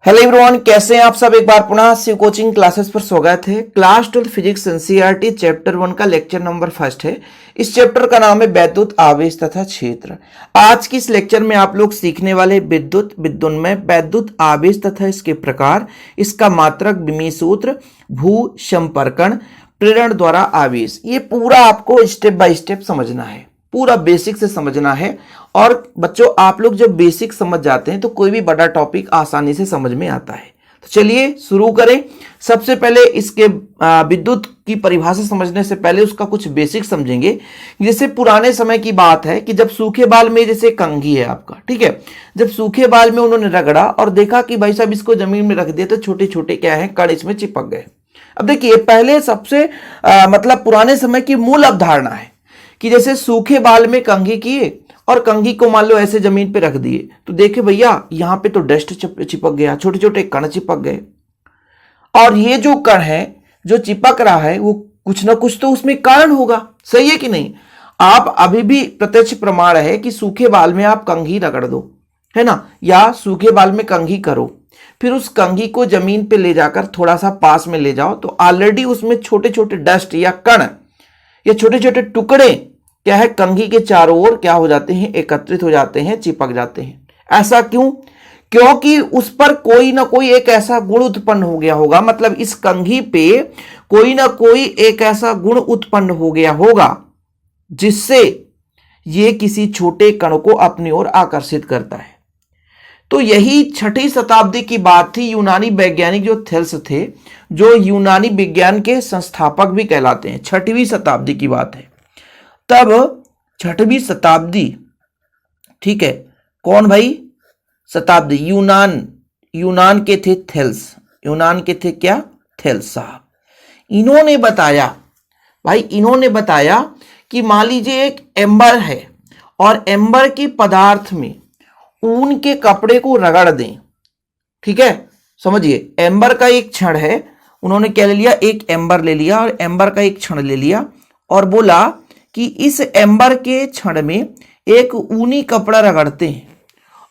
Hello everyone, कैसे हैं आप सब। एक बार पुनः शिव कोचिंग क्लासेस पर स्वागत है। क्लास 12 फिजिक्स एनसीईआरटी चैप्टर 1 का लेक्चर नंबर फर्स्ट है। इस चैप्टर का नाम है वैद्युत आवेश तथा क्षेत्र। आज की इस लेक्चर में आप लोग सीखने वाले विद्युन्मय वैद्युत आवेश तथा इसके प्रकार, इसका मात्रक, विमीय सूत्र, भू संपर्कण, प्रेरण द्वारा आवेश, ये पूरा आपको स्टेप बाय स्टेप समझना है, पूरा बेसिक से समझना है। और बच्चों, आप लोग जब बेसिक समझ जाते हैं तो कोई भी बड़ा टॉपिक आसानी से समझ में आता है। तो चलिए शुरू करें। सबसे पहले इसके विद्युत की परिभाषा समझने से पहले उसका कुछ बेसिक समझेंगे। जैसे पुराने समय की बात है कि जब सूखे बाल में, जैसे कंघी है आपका, ठीक है, जब सूखे बाल में उन्होंने रगड़ा और देखा कि भाई साहब इसको जमीन में रख दिया तो छोटे छोटे क्या है, कण इसमें चिपक गए। अब देखिए, पहले सबसे मतलब पुराने समय की मूल अवधारणा है कि जैसे सूखे बाल में कंघी किए और कंघी को मान लो ऐसे जमीन पे रख दिए तो देखे भैया यहां पे तो डस्ट चिपक गया, छोटे छोटे कण चिपक गए। और ये जो कण है जो चिपक रहा है वो कुछ ना कुछ तो उसमें कारण होगा, सही है कि नहीं। आप अभी भी प्रत्यक्ष प्रमाण है कि सूखे बाल में आप कंघी रगड़ दो, है ना, या सूखे बाल में कंघी करो, फिर उस कंघी को जमीन पे ले जाकर थोड़ा सा पास में ले जाओ तो ऑलरेडी उसमें छोटे छोटे डस्ट या कण या छोटे छोटे टुकड़े क्या है, कंघी के चारों ओर क्या हो जाते हैं, एकत्रित हो जाते हैं, चिपक जाते हैं। ऐसा क्यों? क्योंकि उस पर कोई ना कोई एक ऐसा गुण उत्पन्न हो गया होगा, मतलब इस कंघी पे कोई ना कोई एक ऐसा गुण उत्पन्न हो गया होगा जिससे ये किसी छोटे कण को अपनी ओर आकर्षित करता है। तो यही 6वीं शताब्दी की बात थी। यूनानी वैज्ञानिक जो थेल्स थे, जो यूनानी विज्ञान के संस्थापक भी कहलाते हैं, 6वीं शताब्दी की बात है। तब 6वीं शताब्दी, ठीक है, कौन भाई? शताब्दी, यूनान के थे थेल्स, यूनान के थे क्या? थेल्स साहब। इन्होंने बताया भाई, इन्होंने बताया कि मान लीजिए एक एम्बर है और एम्बर के पदार्थ में ऊन के कपड़े को रगड़ दें, ठीक है, समझिए, एम्बर का एक क्षण है, उन्होंने क्या ले लिया, एक एम्बर ले लिया और एम्बर का एक क्षण ले लिया और बोला कि इस एम्बर के क्षण में एक ऊनी कपड़ा रगड़ते हैं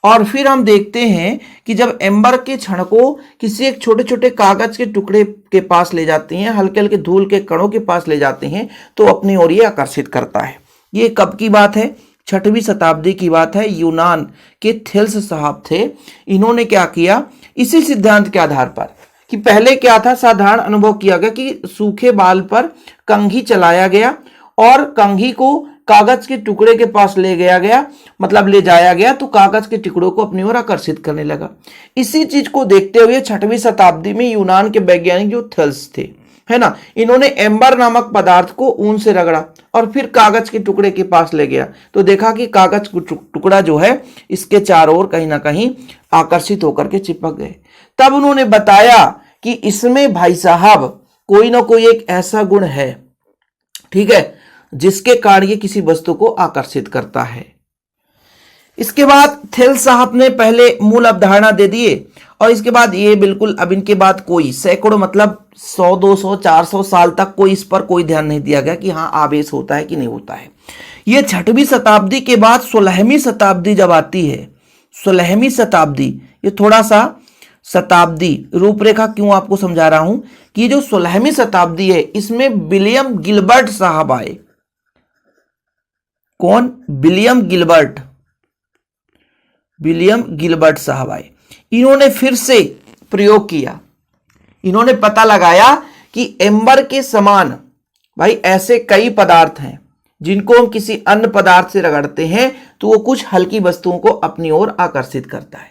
और फिर हम देखते हैं कि जब एम्बर के क्षण को किसी एक छोटे छोटे कागज के टुकड़े के पास ले जाते हैं, हल्के हल्के धूल के कणों के पास ले जाते हैं तो अपनी ओर ये आकर्षित करता है। ये कब की बात है? 6वीं शताब्दी की बात है। यूनान के थेल्स साहब थे। इन्होंने क्या किया, इसी सिद्धांत के आधार पर कि पहले क्या था, साधारण अनुभव किया गया कि सूखे बाल पर कंघी चलाया गया और कंघी को कागज के टुकड़े के पास ले गया, मतलब ले जाया गया तो कागज के टुकड़ों को अपनी ओर आकर्षित करने लगा। इसी चीज को देखते हुए 6वीं शताब्दी में यूनान के वैज्ञानिक जो थेल्स थे, है ना, इन्होंने एम्बर नामक पदार्थ को ऊन से रगड़ा और फिर कागज के टुकड़े के पास ले गया तो देखा कि कागज का टुकड़ा जो है इसके चारों ओर कहीं ना कहीं आकर्षित होकर के चिपक गए। तब उन्होंने बताया कि इसमें भाई साहब कोई ना कोई एक ऐसा गुण है, ठीक है, जिसके कारण ये किसी वस्तु को आकर्षित करता है। इसके बाद थेल्स साहब ने पहले मूल अवधारणा दे दिए और इसके बाद ये बिल्कुल, अब इनके बाद कोई सैकड़ों, मतलब 100, 200, 400 साल तक कोई इस पर कोई ध्यान नहीं दिया गया कि हाँ आवेश होता है कि नहीं होता है। ये 6वीं शताब्दी के बाद 16वीं शताब्दी जब आती है, 16वीं शताब्दी, ये थोड़ा सा शताब्दी रूपरेखा क्यों आपको समझा रहा हूं कि जो 16वीं शताब्दी है इसमें विलियम गिलबर्ट साहब आए। कौन? विलियम गिलबर्ट साहब आए। इन्होंने फिर से प्रयोग किया। इन्होंने पता लगाया कि एम्बर के समान भाई ऐसे कई पदार्थ हैं जिनको हम किसी अन्य पदार्थ से रगड़ते हैं तो वो कुछ हल्की वस्तुओं को अपनी ओर आकर्षित करता है।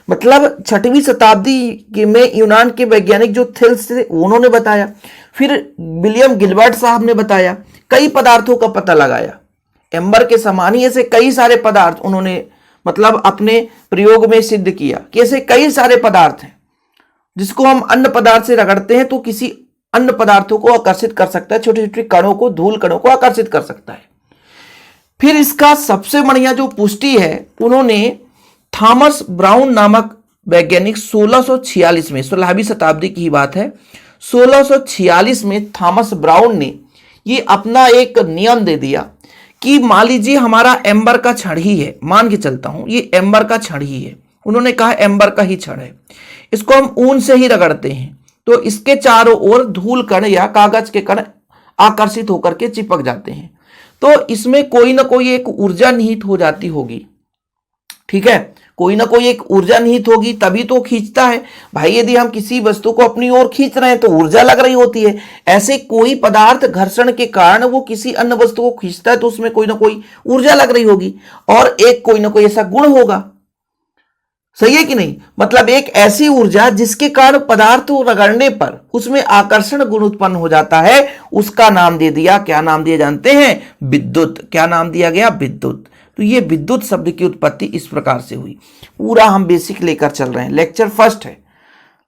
मतलब 6वीं शताब्दी में यूनान के वैज्ञानिक जो थेल्स थे उन्होंने बताया, फिर विलियम गिलबर्ट साहब ने बताया, कई पदार्थों का पता लगाया। एम्बर के समान ही ऐसे कई सारे पदार्थ उन्होंने मतलब अपने प्रयोग में सिद्ध किया कि ऐसे कई सारे पदार्थ हैं जिसको हम अन्य पदार्थ से रगड़ते हैं तो किसी अन्य पदार्थों को आकर्षित कर सकता है, छोटे छोटे कणों को, धूल कणों को आकर्षित कर सकता है। फिर इसका सबसे बढ़िया जो पुष्टि है, उन्होंने थॉमस ब्राउन नामक वैज्ञानिक 1646 में, 16वीं शताब्दी की ही बात है, 1646 में थॉमस ब्राउन ने ये अपना एक नियम दे दिया कि मान लीजिए हमारा एम्बर का क्षण ही है, मान के चलता हूं ये एम्बर का क्षण ही है, उन्होंने कहा एम्बर का ही क्षण है, इसको हम ऊन से ही रगड़ते हैं तो इसके चारों ओर धूल कण या कागज के कण आकर्षित होकर के चिपक जाते हैं। तो इसमें कोई ना कोई एक ऊर्जा निहित हो जाती होगी, ठीक है, कोई ना कोई एक ऊर्जा निहित होगी तभी तो खींचता है। भाई यदि हम किसी वस्तु को अपनी ओर खींच रहे हैं तो ऊर्जा लग रही होती है। ऐसे कोई पदार्थ घर्षण के कारण वो किसी अन्य वस्तु को खींचता है तो उसमें कोई ना कोई ऊर्जा लग रही होगी और एक कोई ना कोई ऐसा गुण होगा, सही है कि नहीं। मतलब एक ऐसी ऊर्जा जिसके कारण पदार्थ को रगड़ने पर उसमें आकर्षण गुण उत्पन्न हो जाता है, उसका नाम दे दिया, क्या नाम दिया जानते हैं, विद्युत। क्या नाम दिया गया, विद्युत। तो ये विद्युत शब्द की उत्पत्ति इस प्रकार से हुई। पूरा हम बेसिक लेकर चल रहे हैं, लेक्चर फर्स्ट है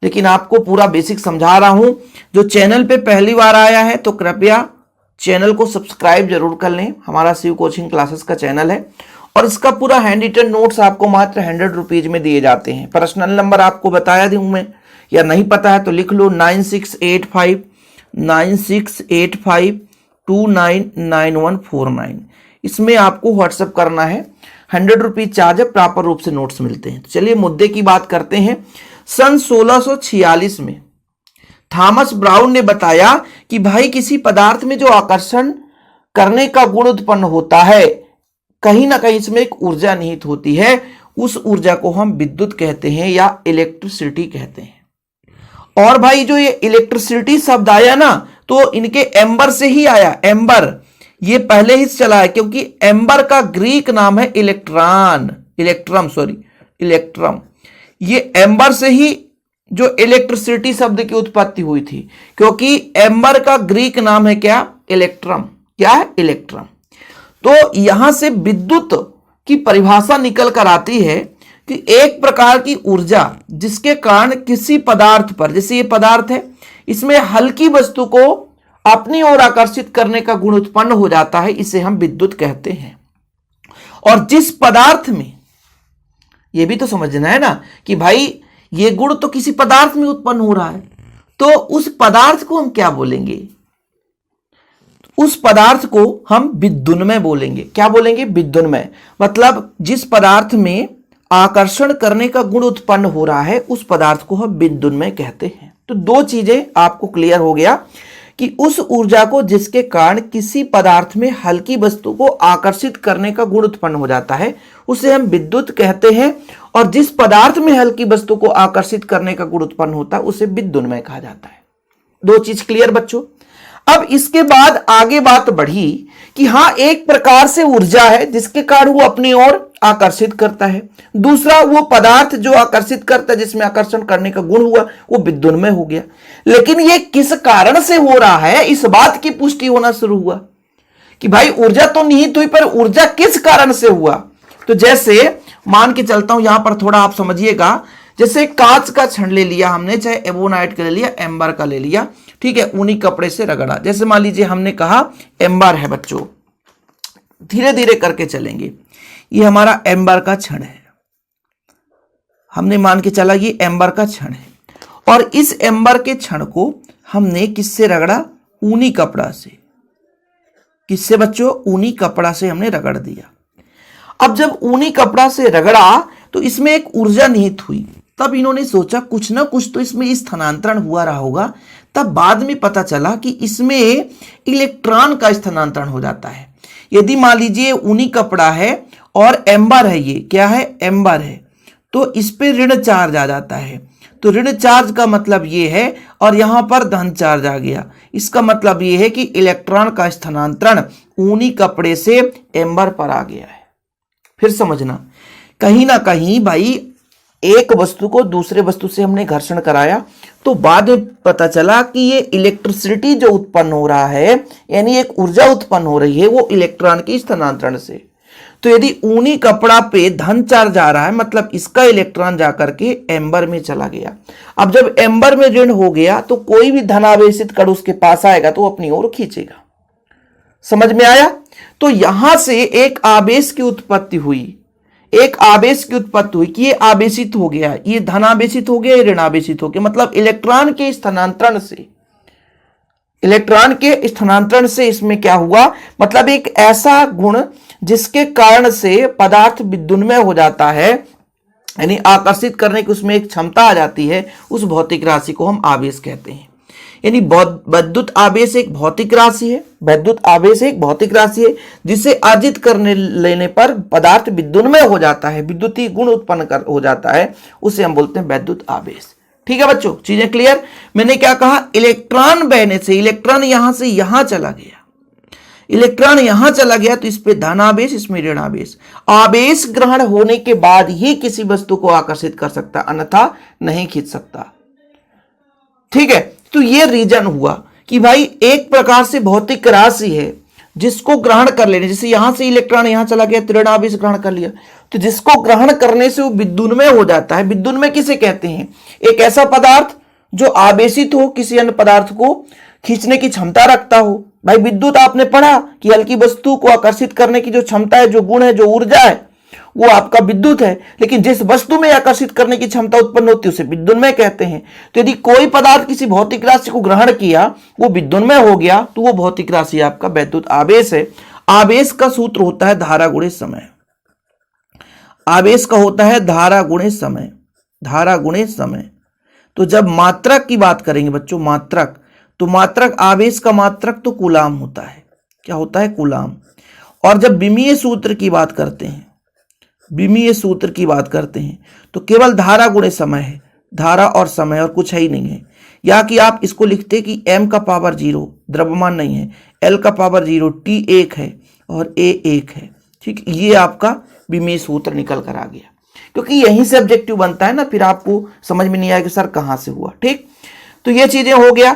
लेकिन आपको पूरा बेसिक समझा रहा हूं। जो चैनल पे पहली बार आया है तो कृपया चैनल को सब्सक्राइब जरूर कर लें। हमारा शिव कोचिंग क्लासेस का चैनल है और इसका पूरा हैंड रिटन नोट्स आपको मात्र 100 रुपीज में दिए जाते हैं। पर्सनल नंबर आपको बताया दूं मैं, या नहीं पता है तो लिख लो 9685299149। इसमें आपको व्हाट्सएप करना है, 100 रुपीज चार्ज है, प्रॉपर रूप से नोट्स मिलते हैं। तो चलिए मुद्दे की बात करते हैं। सन 1646 में थॉमस ब्राउन ने बताया कि भाई किसी पदार्थ में जो आकर्षण करने का गुण उत्पन्न होता है, कहीं ना कहीं इसमें एक ऊर्जा निहित होती है। उस ऊर्जा को हम विद्युत कहते हैं या इलेक्ट्रिसिटी कहते हैं। और भाई जो ये इलेक्ट्रिसिटी शब्द आया ना तो इनके एम्बर से ही आया। एम्बर ये पहले ही चला है क्योंकि एम्बर का ग्रीक नाम है इलेक्ट्रम। ये एम्बर से ही जो इलेक्ट्रिसिटी शब्द की उत्पत्ति हुई थी, क्योंकि एम्बर का ग्रीक नाम है क्या, इलेक्ट्रम। क्या है, इलेक्ट्रम। तो यहां से विद्युत की परिभाषा निकल कर आती है कि एक प्रकार की ऊर्जा जिसके कारण किसी पदार्थ पर, जैसे ये पदार्थ है, इसमें हल्की वस्तु को अपनी ओर आकर्षित करने का गुण उत्पन्न हो जाता है, इसे हम विद्युत कहते हैं। और जिस पदार्थ में, यह भी तो समझना है ना कि भाई ये गुण तो किसी पदार्थ में उत्पन्न हो रहा है, तो उस पदार्थ को हम क्या बोलेंगे, उस पदार्थ को हम विद्युन्मय बोलेंगे। क्या बोलेंगे, विद्युन्मय। मतलब जिस पदार्थ में आकर्षण करने का गुण उत्पन्न हो रहा है उस पदार्थ को हम विद्युन्मय कहते हैं। तो दो चीजें आपको क्लियर हो गया कि उस ऊर्जा को जिसके कारण किसी पदार्थ में हल्की वस्तु को आकर्षित करने का गुण उत्पन्न हो जाता है उसे हम विद्युत कहते हैं, और जिस पदार्थ में हल्की वस्तु को आकर्षित करने का गुण उत्पन्न होता है उसे विद्युन्मय कहा जाता है। दो चीज क्लियर बच्चों। अब इसके बाद आगे बात बढ़ी कि हां एक प्रकार से ऊर्जा है जिसके कारण वो अपनी ओर आकर्षित करता है, दूसरा वो पदार्थ जो आकर्षित करता है जिसमें आकर्षण करने का गुण हुआ वो विद्युन्मय हो गया। लेकिन ये किस कारण से हो रहा है, इस बात की पुष्टि होना शुरू हुआ कि भाई ऊर्जा तो निहित हुई पर ऊर्जा किस कारण से हुआ। तो जैसे मान के चलता हूं, यहां पर थोड़ा आप समझिएगा, जैसे कांच का छड़ ले लिया हमने, चाहे एबोनाइट का ले लिया, एम्बर का ले लिया, ठीक है, ऊनी कपड़े से रगड़ा। जैसे मान लीजिए हमने कहा एम्बर है बच्चों, धीरे धीरे करके चलेंगे। ये हमारा एम्बर का छड़ है, हमने मान के चला ये एम्बर का छड़ है, और इस एम्बर के छड़ को हमने किससे रगड़ा, ऊनी कपड़ा से। किससे बच्चों, ऊनी कपड़ा से हमने रगड़ दिया। अब जब ऊनी कपड़ा से रगड़ा तो इसमें एक ऊर्जा निहित हुई। तब इन्होंने सोचा कुछ ना कुछ तो इसमें स्थानांतरण हुआ रहा होगा। तब बाद में पता चला कि इसमें इलेक्ट्रॉन का स्थानांतरण हो जाता है। यदि मान लीजिए ऊनी कपड़ा है और एम्बर है, ये क्या है, एम्बर है, तो इस पे ऋण चार्ज आ जाता है। तो ऋण चार्ज का मतलब ये है, और यहां पर धन चार्ज आ गया। इसका मतलब ये है कि इलेक्ट्रॉन का स्थानांतरण ऊनी कपड़े से एम्बर पर आ गया है। फिर समझना, कहीं ना कहीं भाई एक वस्तु को दूसरे वस्तु से हमने घर्षण कराया तो बाद में पता चला कि ये इलेक्ट्रिसिटी जो उत्पन्न हो रहा है, यानी एक ऊर्जा उत्पन्न हो रही है, वो इलेक्ट्रॉन के स्थानांतरण से। तो यदि ऊनी कपड़ा पे धन चार्ज आ रहा है मतलब इसका इलेक्ट्रॉन जाकर के एम्बर में चला गया। अब जब एम्बर में ऋण हो गया तो कोई भी धनावेशित कण उसके पास आएगा तो अपनी ओर खींचेगा। समझ में आया। तो यहां से एक आवेश की उत्पत्ति हुई, एक आवेश की उत्पत्ति हुई कि ये आवेशित हो गया, ये धनावेशित हो गया, ये ऋणावेशित हो गया। मतलब इलेक्ट्रॉन के स्थानांतरण से, इलेक्ट्रॉन के स्थानांतरण से इसमें क्या हुआ, मतलब एक ऐसा गुण जिसके कारण से पदार्थ विद्युन्मय हो जाता है, यानी आकर्षित करने की उसमें एक क्षमता आ जाती है, उस भौतिक राशि को हम आवेश कहते हैं। यानी विद्युत आवेश एक भौतिक राशि है, विद्युत आवेश एक भौतिक राशि है जिसे अर्जित करने लेने पर पदार्थ विद्युन्मय हो जाता है, विद्युतीय गुण उत्पन्न हो जाता है, उसे हम बोलते हैं विद्युत आवेश। ठीक है बच्चों, चीजें क्लियर। मैंने क्या कहा, इलेक्ट्रॉन बहने से, इलेक्ट्रॉन यहां से यहां चला गया, इलेक्ट्रॉन यहां चला गया तो इस पे धन आवेश, इसमें ऋण आवेश। आवेश ग्रहण होने के बाद ही किसी वस्तु को आकर्षित कर सकता, अन्यथा नहीं खींच सकता। ठीक है, तो ये रीजन हुआ कि भाई एक प्रकार से भौतिक राशि है जिसको ग्रहण कर लेने, जैसे यहां से इलेक्ट्रॉन यहां चला गया, ऋण आवेश ग्रहण कर लिया, तो जिसको ग्रहण करने से वो विद्युन्मय हो जाता है। विद्युन्मय किसे कहते हैं, एक ऐसा पदार्थ जो आवेशित हो, किसी अन्य पदार्थ को खींचने की क्षमता रखता हो। भाई विद्युत आपने पढ़ा कि हल्की वस्तु को आकर्षित करने की जो क्षमता है, जो गुण है, जो ऊर्जा है, वो आपका विद्युत है। लेकिन जिस वस्तु में आकर्षित करने की क्षमता उत्पन्न होती है उसे विद्युन्मय कहते हैं। तो यदि कोई पदार्थ किसी भौतिक राशि को ग्रहण किया, वो विद्युन्मय हो गया, तो वो भौतिक राशि आपका विद्युत आवेश है। आवेश का सूत्र होता है धारा गुणे समय। आवेश का होता है धारा गुणे समय, धारा गुणे समय। तो जब मात्रक की बात करेंगे बच्चों, मात्रक, तो मात्रक, आवेश का मात्रक तो कूलाम होता है। क्या होता है, कूलाम। और जब विमीय सूत्र की बात करते हैं, विमीय सूत्र की बात करते हैं तो केवल धारा गुणे समय है, धारा और समय, और कुछ है ही नहीं है। या कि आप इसको लिखते कि m का पावर 0 द्रव्यमान नहीं है, l का पावर 0, t 1 है और a 1 है। ठीक, ये आपका विमीय सूत्र निकल कर आ गया, क्योंकि यहीं से ऑब्जेक्टिव बनता है ना, फिर आपको समझ में नहीं आया कि सर कहां से हुआ। ठीक, तो ये चीजें हो गया।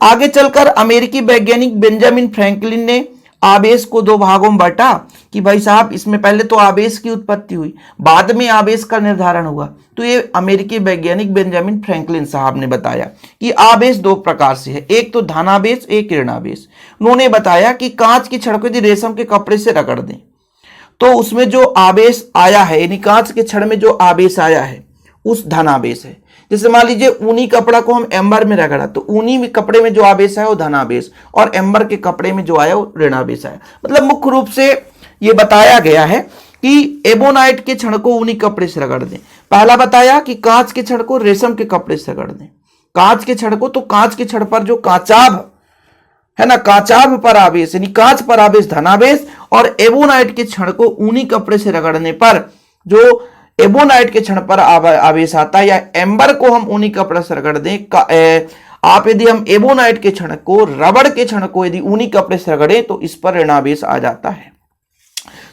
आगे चलकर अमेरिकी वैज्ञानिक बेंजामिन फ्रैंकलिन ने आवेश को दो भागों में बांटा कि भाई साहब इसमें पहले तो आवेश की उत्पत्ति हुई, बाद में आवेश का निर्धारण हुआ। तो ये अमेरिकी वैज्ञानिक बेंजामिन फ्रैंकलिन साहब ने बताया कि आवेश दो प्रकार से है, एक तो धनावेश, एक ऋणावेश। उन्होंने बताया कि कांच की छड़ को यदि रेशम के कपड़े से रगड़ दें तो उसमें जो आवेश आया है, यानी कांच के छड़ में जो आवेश आया है उस धनावेश है। जैसे मान लीजिए ऊनी कपड़ा को हम एम्बर में रगड़ा तो ऊनी में कपड़े में जो आवेश है वो धनावेश, और एम्बर के कपड़े में जो आया वो ऋणावेश आया। मतलब मुख्य रूप से ये बताया गया है कि एबोनाइट के छड़ को ऊनी कपड़े से रगड़ दें। पहला बताया कि कांच के छड़ को रेशम के कपड़े से रगड़ दें। कांच के छड़ को, तो कांच के छड़ पर जो कांचाभ है ना, कांचाभ पर आवेश यानी कांच पर आवेश धनावेश, और एबोनाइट के छड़ को ऊनी कपड़े से रगड़ने पर जो एबोनाइट के क्षण पर आवेश आता है, या एम्बर को हम ऊनी कपड़े से रगड़ दें, आप यदि हम एबोनाइट के क्षण को, रबड़ के क्षण को यदि ऊनी कपड़े से रगड़े तो इस पर ऋणावेश आ जाता है।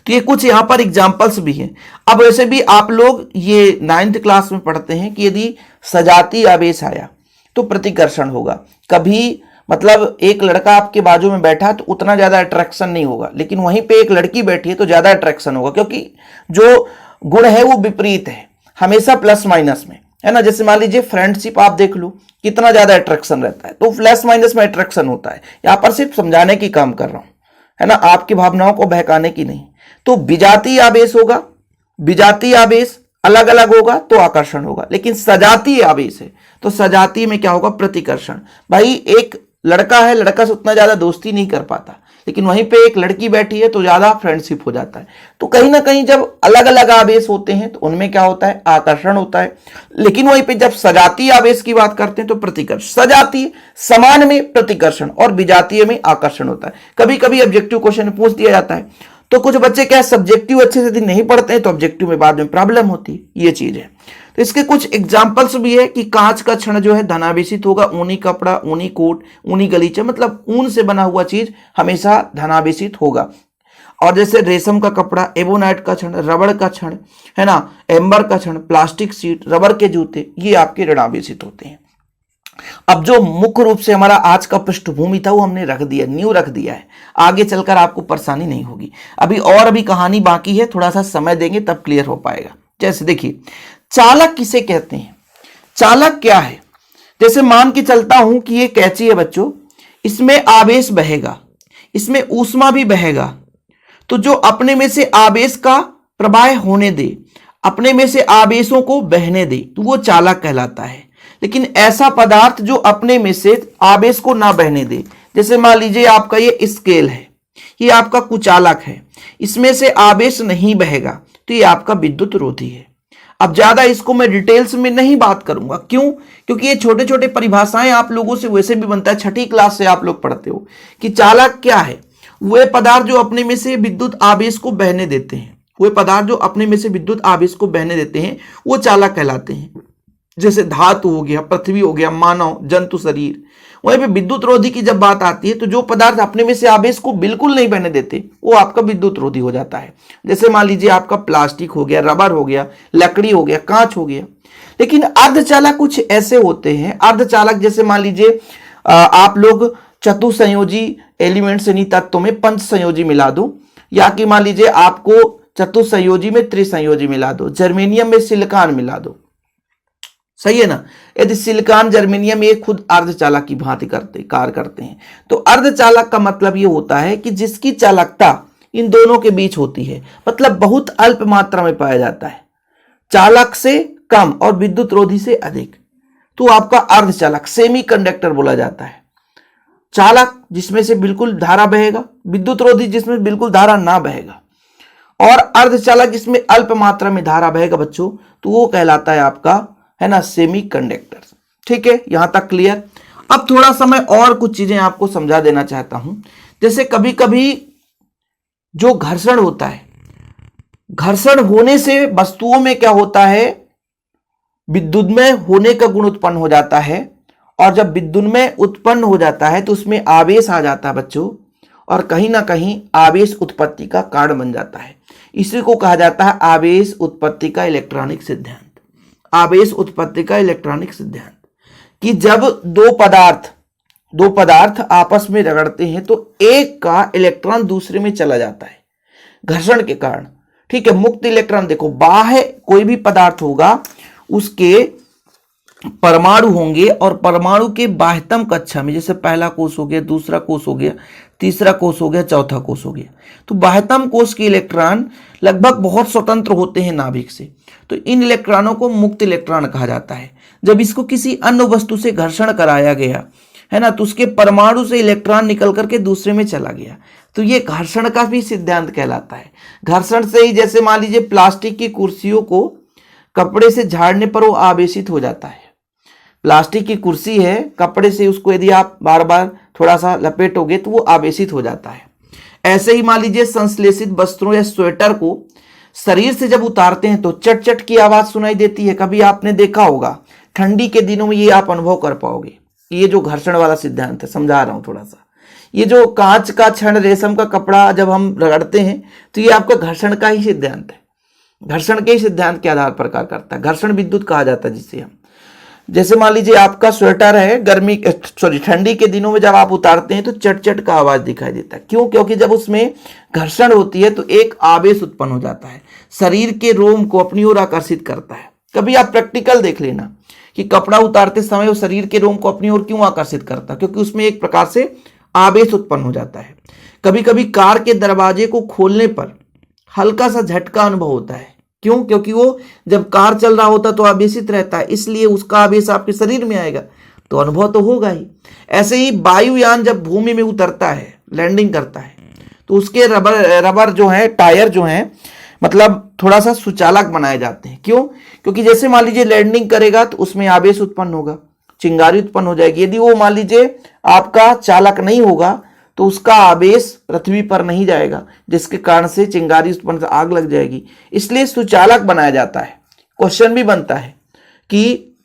तो ये कुछ यहां पर एग्जांपल्स भी हैं। अब वैसे भी आप लोग ये 9th क्लास में पढ़ते हैं कि यदि सजातीय आवेश आया तो प्रतिकर्षण होगा। कभी मतलब एक लड़का आपके बाजू में बैठा तो उतना ज्यादा अट्रैक्शन नहीं होगा, लेकिन वहीं पे एक लड़की बैठी है तो ज्यादा अट्रैक्शन होगा, क्योंकि जो गुण है वो विपरीत है, हमेशा प्लस माइनस में है ना। जैसे मान लीजिए फ्रेंडशिप आप देख लो, कितना ज्यादा अट्रैक्शन रहता है, तो प्लस माइनस में अट्रैक्शन होता है। यहां पर सिर्फ समझाने की काम कर रहा हूं, है ना, आपकी भावनाओं को बहकाने की नहीं। तो विजातीय आवेश होगा, विजातीय आवेश अलग अलग होगा तो आकर्षण होगा, लेकिन सजातीय आवेश है तो सजातीय में क्या होगा, प्रतिकर्षण। भाई एक लड़का है, लड़का से उतना ज्यादा दोस्ती नहीं कर पाता, लेकिन वहीं पे एक लड़की बैठी है तो ज्यादा फ्रेंडशिप हो जाता है। तो कहीं ना कहीं जब अलग अलग आवेश होते हैं तो उनमें क्या होता है, आकर्षण होता है। लेकिन वहीं पे जब सजातीय आवेश की बात करते हैं तो प्रतिकर्षण, सजातीय समान में प्रतिकर्षण और विजातीय में आकर्षण होता है। कभी कभी ऑब्जेक्टिव क्वेश्चन पूछ दिया जाता है, तो कुछ बच्चे क्या सब्जेक्टिव अच्छे से यदि नहीं पढ़ते हैं तो ऑब्जेक्टिव में बाद में प्रॉब्लम होती है, ये चीज है। तो इसके कुछ एग्जाम्पल्स भी है कि कांच का क्षण जो है धनावेशित होगा, ऊनी कपड़ा, ऊनी कोट, ऊनी गलीचा, मतलब ऊन से बना हुआ चीज हमेशा धनावेशित होगा। और जैसे रेशम का कपड़ा, एबोनाइट का क्षण, रबड़ का क्षण, है ना, एम्बर का क्षण, प्लास्टिक सीट, रबर के जूते, ये आपके ऋणावेशित होते हैं। अब जो मुख्य रूप से हमारा आज का पृष्ठभूमि था वो हमने रख दिया, न्यू रख दिया है। आगे चलकर आपको परेशानी नहीं होगी। अभी कहानी बाकी है, थोड़ा सा समय देंगे तब क्लियर हो पाएगा। जैसे देखिए, चालक किसे कहते हैं, चालक क्या है। जैसे मान के चलता हूं कि ये कैंची है बच्चों, इसमें आवेश बहेगा, इसमें ऊष्मा भी बहेगा, तो जो अपने में से आवेश का प्रवाह होने दे, अपने में से आवेशों को बहने दे, तो वो चालक कहलाता है। लेकिन ऐसा पदार्थ जो अपने में से आवेश को ना बहने दे, जैसे मान लीजिए आपका ये स्केल है, ये आपका कुचालक है, इसमें से आवेश नहीं बहेगा, तो ये आपका विद्युत रोधी है। अब ज्यादा इसको मैं डिटेल्स में नहीं बात करूंगा, क्यों? क्योंकि ये छोटे छोटे परिभाषाएं आप लोगों से वैसे भी बनता है, छठी क्लास से आप लोग पढ़ते हो कि चालक क्या है। वे पदार्थ जो अपने में से विद्युत आवेश को बहने देते हैं, वे पदार्थ जो अपने में से विद्युत आवेश को बहने देते हैं वो चालक कहलाते हैं। जैसे धातु हो गया, पृथ्वी हो गया, मानव, जंतु शरीर। वहीं पे विद्युत रोधी की जब बात आती है तो जो पदार्थ अपने में से आवेश को बिल्कुल नहीं बहने देते वो आपका विद्युत रोधी हो जाता है। जैसे मान लीजिए आपका प्लास्टिक हो गया, रबर हो गया, लकड़ी हो गया, कांच हो गया। लेकिन अर्धचालक कुछ ऐसे होते हैं, अर्धचालक जैसे मान लीजिए आप लोग चतुसंयोजी एलिमेंट्स यानी तत्वों में पंच संयोजी मिला दो, या कि मान लीजिए आपको चतुसंयोजी में त्रिसंयोजी मिला दो, जर्मेनियम में सिलिकॉन मिला दो, सही है ना। यदि सिलिकॉन जर्मेनियम ये खुद अर्धचालक की भांति कार्य करते हैं। तो अर्धचालक का मतलब ये होता है कि जिसकी चालकता इन दोनों के बीच होती है, मतलब बहुत अल्प मात्रा में पाया जाता है, चालक से कम और विद्युत रोधी से अधिक, तो आपका अर्धचालक सेमी कंडक्टर बोला जाता है। चालक जिसमें से बिल्कुल धारा बहेगा, विद्युत रोधी जिसमें बिल्कुल धारा ना बहेगा, और अर्धचालक जिसमें अल्प मात्रा में धारा बहेगा बच्चों, तो वो कहलाता है आपका, है ना, सेमी कंडक्टर। ठीक है, यहां तक क्लियर। अब थोड़ा सा मैं और कुछ चीजें आपको समझा देना चाहता हूं। जैसे कभी कभी जो घर्षण होता है, घर्षण होने से वस्तुओं में क्या होता है, विद्युन्मय होने का गुण उत्पन्न हो जाता है, और जब विद्युन्मय उत्पन्न हो जाता है तो उसमें आवेश आ जाता है बच्चों, और कहीं ना कहीं आवेश उत्पत्ति का कारण बन जाता है। इसी को कहा जाता है आवेश उत्पत्ति का इलेक्ट्रॉनिक सिद्धांत। आवेश उत्पत्ति का इलेक्ट्रॉनिक सिद्धांत कि जब दो पदार्थ आपस में रगड़ते हैं तो एक का इलेक्ट्रॉन दूसरे में चला जाता है घर्षण के कारण। ठीक है, मुक्त इलेक्ट्रॉन, देखो बाह्य कोई भी पदार्थ होगा उसके परमाणु होंगे, और परमाणु के बाह्यतम कक्षा में, जैसे पहला कोष हो गया, दूसरा कोष हो गया, तीसरा कोष हो गया, चौथा कोष हो गया, तो बाह्यतम कोष के इलेक्ट्रॉन लगभग बहुत स्वतंत्र होते हैं नाभिक से। तो इन इलेक्ट्रॉनों को मुक्त इलेक्ट्रॉन कहा जाता है। जब इसको किसी अन्य वस्तु से घर्षण कराया गया, है ना, तो उसके परमाणु से इलेक्ट्रॉन निकल करके दूसरे में चला गया, तो ये घर्षण का भी सिद्धांत कहलाता है। घर्षण से ही, जैसे मान लीजिए प्लास्टिक की कुर्सियों को कपड़े से झाड़ने पर वो आवेशित हो जाता है। प्लास्टिक की कुर्सी है, कपड़े से उसको यदि आप बार बार थोड़ा सा लपेटोगे तो वो आवेशित हो जाता है। ऐसे ही मान लीजिए संश्लेषित वस्त्रों या स्वेटर को शरीर से जब उतारते हैं तो चट चट की आवाज सुनाई देती है। कभी आपने देखा होगा, ठंडी के दिनों में ये आप अनुभव कर पाओगे कि ये जो घर्षण वाला सिद्धांत है, समझा रहा हूं थोड़ा सा। ये जो कांच का छड़, रेशम का कपड़ा जब हम रगड़ते हैं तो ये आपका घर्षण का ही सिद्धांत है, घर्षण के ही सिद्धांत के आधार पर कार्य करता है। घर्षण विद्युत कहा जाता है जिसे हम, जैसे मान लीजिए आपका स्वेटर है, ठंडी के दिनों में जब आप उतारते हैं तो चट चट का आवाज दिखाई देता है। क्यों? क्योंकि जब उसमें घर्षण होती है तो एक आवेश उत्पन्न हो जाता है, शरीर के रोम को अपनी ओर आकर्षित करता है। कभी आप प्रैक्टिकल देख लेना कि कपड़ा उतारते समय वो शरीर के रोम को अपनी ओर क्यों आकर्षित करता है, क्योंकि उसमें एक प्रकार से आवेश उत्पन्न हो जाता है। कभी कभी कार के दरवाजे को खोलने पर हल्का सा झटका अनुभव होता है। क्यों? क्योंकि वो जब कार चल रहा होता तो आवेशित रहता है, इसलिए उसका आवेश आपके शरीर में आएगा तो अनुभव तो होगा ही। ऐसे ही वायुयान जब भूमि में उतरता है, लैंडिंग करता है, तो उसके रबर जो है, टायर जो है, मतलब थोड़ा सा सुचालक बनाए जाते हैं। क्यों? क्योंकि जैसे मान लीजिए लैंडिंग करेगा तो उसमें आवेश उत्पन्न होगा, चिंगारी उत्पन्न हो जाएगी। यदि वो मान लीजिए आपका चालक नहीं होगा तो उसका आवेश पृथ्वी पर नहीं जाएगा, जिसके कारण से चिंगारी उत्पन्न, आग लग जाएगी। इसलिए सुचालक बनाया जाता है। क्वेश्चन भी बनता है कि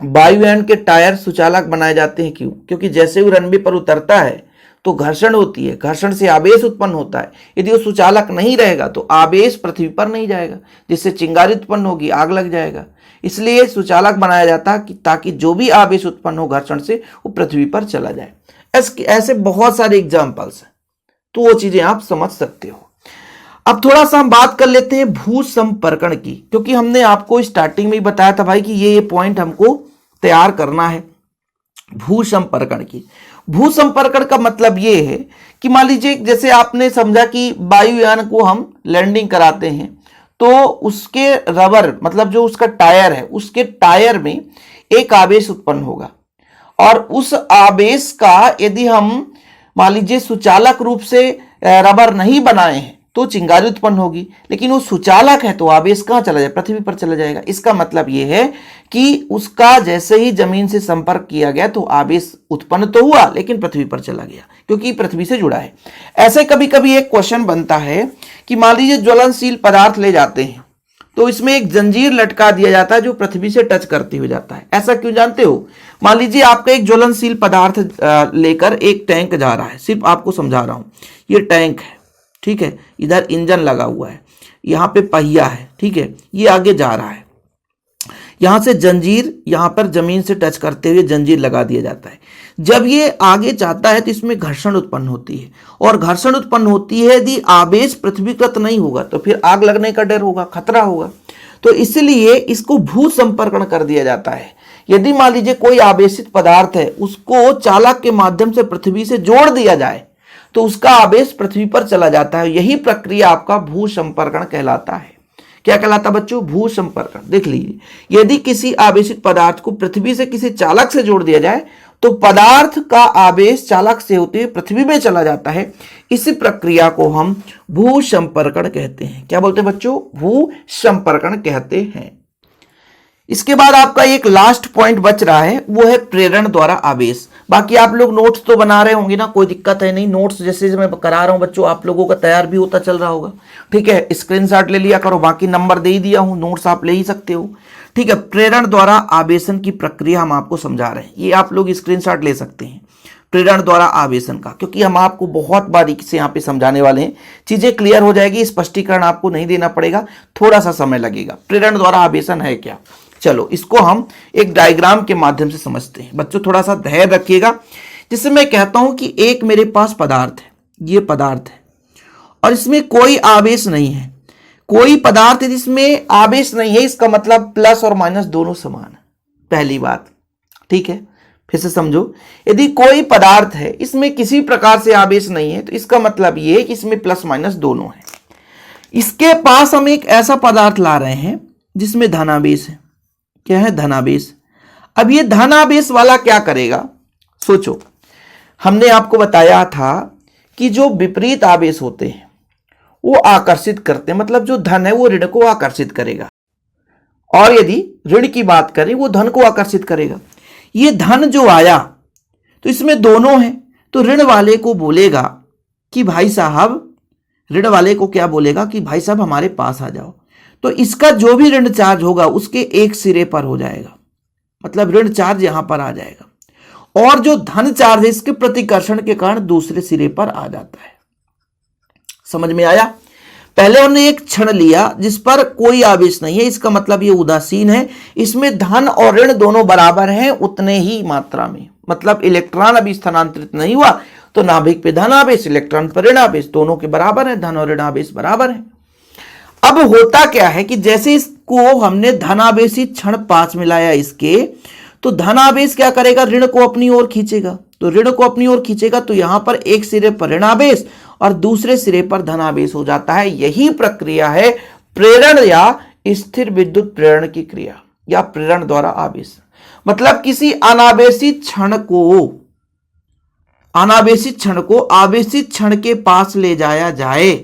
वायुयान के टायर सुचालक बनाए जाते हैं। क्यों? क्योंकि जैसे वो रनवे पर उतरता है तो घर्षण होती है, घर्षण से आवेश उत्पन्न होता है। यदि वो सुचालक नहीं रहेगा तो आवेश पृथ्वी पर नहीं जाएगा, जिससे चिंगारी उत्पन्न होगी, आग लग जाएगा। इसलिए सुचालक बनाया जाता है कि ताकि जो भी आवेश उत्पन्न हो घर्षण से वो पृथ्वी पर चला जाए। ऐसे बहुत सारे एग्जाम्पल्स हैं, तो वो चीजें आप समझ सकते हो। अब थोड़ा सा हम बात कर लेते हैं भू संपर्कण की, क्योंकि हमने आपको स्टार्टिंग में ही बताया था भाई कि ये पॉइंट हमको तैयार करना है। भू संपर्कण की, भू संपर्कण का मतलब ये है कि मान लीजिए जैसे आपने समझा कि वायुयान को हम लैंडिंग कराते हैं तो उसके रबर, मतलब जो उसका टायर है, उसके टायर में एक आवेश उत्पन्न होगा, और उस आवेश का यदि हम मान लीजिए सुचालक रूप से रबर नहीं बनाए हैं तो चिंगारी उत्पन्न होगी, लेकिन वो सुचालक है तो आवेश कहाँ चला जाए, पृथ्वी पर चला जाएगा। इसका मतलब ये है कि उसका जैसे ही जमीन से संपर्क किया गया तो आवेश उत्पन्न तो हुआ लेकिन पृथ्वी पर चला गया, क्योंकि पृथ्वी से जुड़ा है। ऐसे कभी कभी एक क्वेश्चन बनता है कि मान लीजिए ज्वलनशील पदार्थ ले जाते हैं तो इसमें एक जंजीर लटका दिया जाता है जो पृथ्वी से टच करते हुए जाता है। ऐसा क्यों जानते हो? मान लीजिए आपका एक ज्वलनशील पदार्थ लेकर एक टैंक जा रहा है, सिर्फ आपको समझा रहा हूं। ये टैंक है, ठीक है, इधर इंजन लगा हुआ है, यहाँ पे पहिया है, ठीक है, ये आगे जा रहा है। यहां से जंजीर, यहां पर जमीन से टच करते हुए जंजीर लगा दिया जाता है। जब ये आगे जाता है तो इसमें घर्षण उत्पन्न होती है, और घर्षण उत्पन्न होती है यदि आवेश पृथ्वीकृत नहीं होगा तो फिर आग लगने का डर होगा, खतरा होगा। तो इसलिए इसको भू संपर्कण कर दिया जाता है। यदि मान लीजिए कोई आवेशित पदार्थ है, उसको चालक के माध्यम से पृथ्वी से जोड़ दिया जाए तो उसका आवेश पृथ्वी पर चला जाता है। यही प्रक्रिया आपका भू संपर्कण कहलाता है। क्या कहलाता बच्चों? भू संपर्कण। देख लीजिए, यदि किसी आवेशित पदार्थ को पृथ्वी से किसी चालक से जोड़ दिया जाए तो पदार्थ का आवेश चालक से होते हुए पृथ्वी में चला जाता है। इसी प्रक्रिया को हम भू संपर्कण कहते हैं। क्या बोलते हैं बच्चों? भू संपर्कण कहते हैं। इसके बाद आपका एक लास्ट पॉइंट बच रहा है, वो है प्रेरण द्वारा आवेश। बाकी आप लोग नोट्स तो बना रहे होंगे ना, कोई दिक्कत है नहीं। नोट्स जैसे मैं करा रहा हूं बच्चों, आप लोगों का तैयार भी होता चल रहा होगा, ठीक है। स्क्रीनशॉट ले लिया करो, बाकी नंबर दे ही दिया हूं, नोट्स आप ले ही सकते हो, ठीक है। प्रेरण द्वारा आवेशन की प्रक्रिया हम आपको समझा रहे हैं, ये आप लोग स्क्रीनशॉट ले सकते हैं प्रेरण द्वारा आवेशन का, क्योंकि हम आपको बहुत बारीकी से यहाँ पे समझाने वाले हैं। चीजें क्लियर हो जाएगी, स्पष्टीकरण आपको नहीं देना पड़ेगा, थोड़ा सा समय लगेगा। प्रेरण द्वारा आवेशन है क्या? चलो इसको हम एक डायग्राम के माध्यम से समझते हैं। बच्चों थोड़ा सा धैर्य रखिएगा। जिससे मैं कहता हूं कि एक मेरे पास पदार्थ है, ये पदार्थ है और इसमें कोई आवेश नहीं है। कोई पदार्थ है जिसमें आवेश नहीं है, इसका मतलब प्लस और माइनस दोनों समान है, पहली बात, ठीक है। फिर से समझो, यदि कोई पदार्थ है इसमें किसी प्रकार से आवेश नहीं है तो इसका मतलब ये है कि इसमें प्लस माइनस दोनों है। इसके पास हम एक ऐसा पदार्थ ला रहे हैं जिसमें धनावेश है। क्या है? धनावेश। अब ये धनावेश वाला क्या करेगा? सोचो, हमने आपको बताया था कि जो विपरीत आवेश होते हैं वो आकर्षित करते हैं, मतलब जो धन है वो ऋण को आकर्षित करेगा, और यदि ऋण की बात करें वो धन को आकर्षित करेगा। ये धन जो आया तो इसमें दोनों है, तो ऋण वाले को बोलेगा कि भाई साहब, ऋण वाले को क्या बोलेगा कि भाई साहब हमारे पास आ जाओ। तो इसका जो भी ऋण चार्ज होगा उसके एक सिरे पर हो जाएगा, मतलब ऋण चार्ज यहां पर आ जाएगा, और जो धन चार्ज है इसके प्रतिकर्षण के कारण दूसरे सिरे पर आ जाता है। समझ में आया? पहले हमने एक क्षण लिया जिस पर कोई आवेश नहीं है, इसका मतलब ये उदासीन है। इसमें धन और ऋण दोनों बराबर हैं उतने ही मात्रा में, मतलब इलेक्ट्रॉन अभी स्थानांतरित नहीं हुआ तो नाभिक पे धन आवेश, इलेक्ट्रॉन पर ऋण आवेश, दोनों के बराबर है, धन और ऋण आवेश बराबर है। अब होता क्या है कि जैसे इसको हमने धनावेशित क्षण पास में लाया इसके, तो धनावेश क्या करेगा? ऋण को अपनी ओर खींचेगा। तो ऋण को अपनी ओर खींचेगा तो यहां पर एक सिरे पर ऋणावेश और दूसरे सिरे पर धनावेश हो जाता है। यही प्रक्रिया है प्रेरण या स्थिर विद्युत प्रेरण की क्रिया, या प्रेरण द्वारा आवेश। मतलब किसी अनावेशित क्षण को आवेशित क्षण के पास ले जाया जाए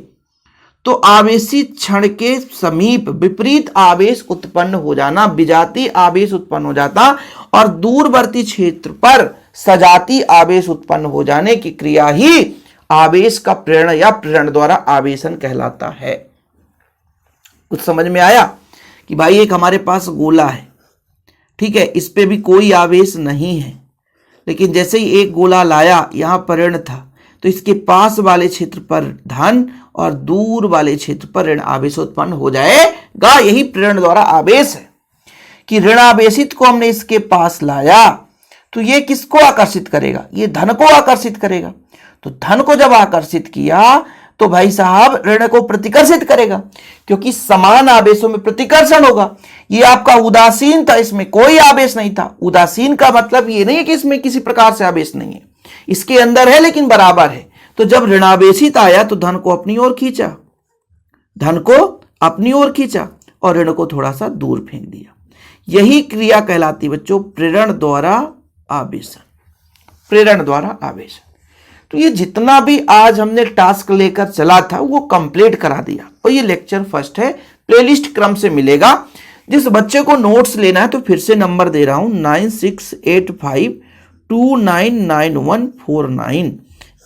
तो आवेशित क्षण के समीप विपरीत आवेश उत्पन्न हो जाना, विजातीय आवेश उत्पन्न हो जाता, और दूरवर्ती क्षेत्र पर सजातीय आवेश उत्पन्न हो जाने की क्रिया ही आवेश का प्रेरण या प्रेरण द्वारा आवेशन कहलाता है। कुछ समझ में आया कि भाई एक हमारे पास गोला है, ठीक है, इस पे भी कोई आवेश नहीं है, लेकिन जैसे ही एक गोला लाया, यहां पर ऋण था, तो इसके पास वाले क्षेत्र पर धन और दूर वाले क्षेत्र पर ऋण आवेश उत्पन्न हो जाएगा। यही प्रेरण द्वारा आवेश है कि ऋणावेशित को हमने इसके पास लाया तो ये किसको आकर्षित करेगा? ये धन को आकर्षित करेगा। तो धन को जब आकर्षित किया तो भाई साहब ऋण को प्रतिकर्षित करेगा, क्योंकि समान आवेशों में प्रतिकर्षण होगा। ये आपका उदासीन था, इसमें कोई आवेश नहीं था। उदासीन का मतलब ये नहीं है कि इसमें किसी प्रकार से आवेश नहीं है, इसके अंदर है लेकिन बराबर है। तो जब ऋणावेशित आया तो धन को अपनी ओर खींचा, और ऋण को थोड़ा सा दूर फेंक दिया। यही क्रिया कहलाती बच्चों प्रेरण द्वारा आवेशन। प्रेरण द्वारा आवेशन। तो ये जितना भी आज हमने टास्क लेकर चला था वो कंप्लीट करा दिया, और ये लेक्चर फर्स्ट है, प्लेलिस्ट क्रम से मिलेगा। जिस बच्चे को नोट्स लेना है तो फिर से नंबर दे रहा हूं 9685299149।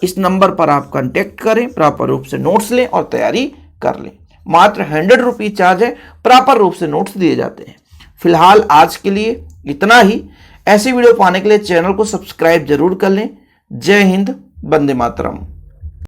इस नंबर पर आप कांटेक्ट करें, प्रॉपर रूप से नोट्स लें और तैयारी कर लें। मात्र 100 रुपये चार्ज है, प्रॉपर रूप से नोट्स दिए जाते हैं। फिलहाल आज के लिए इतना ही। ऐसी वीडियो पाने के लिए चैनल को सब्सक्राइब जरूर कर लें। जय हिंद, वंदे मातरम।